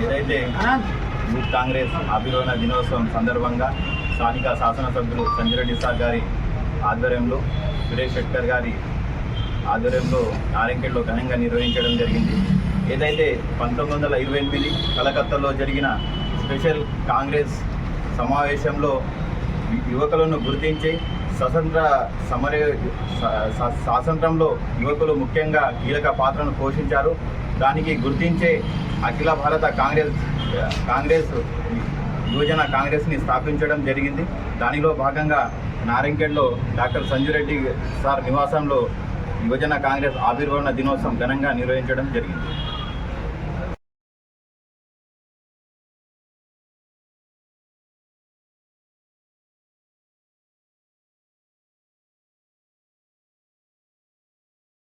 ఏదైతే యూత్ కాంగ్రెస్ ఆవిర్భావ దినోత్సవం సందర్భంగా స్థానిక శాసనసభ్యులు సంజయ్ రెడ్డి సార్ గారి ఆధ్వర్యంలో సురేష్ శెట్కర్ గారి ఆధ్వర్యంలో నారాయణఖేడ్లో ఘనంగా నిర్వహించడం జరిగింది. ఏదైతే 1928 కలకత్తాలో జరిగిన స్పెషల్ కాంగ్రెస్ సమావేశంలో యువకులను గుర్తించి స్వాతంత్రంలో యువకులు ముఖ్యంగా కీలక పాత్రను పోషించారు. దానికి గుర్తించే అఖిల భారత కాంగ్రెస్ యువజన కాంగ్రెస్ని స్థాపించడం జరిగింది. దానిలో భాగంగా నారాయణఖేడ్లో డాక్టర్ సంజయ్ రెడ్డి సార్ నివాసంలో యువజన కాంగ్రెస్ ఆవిర్భావ దినోత్సవం ఘనంగా నిర్వహించడం జరిగింది.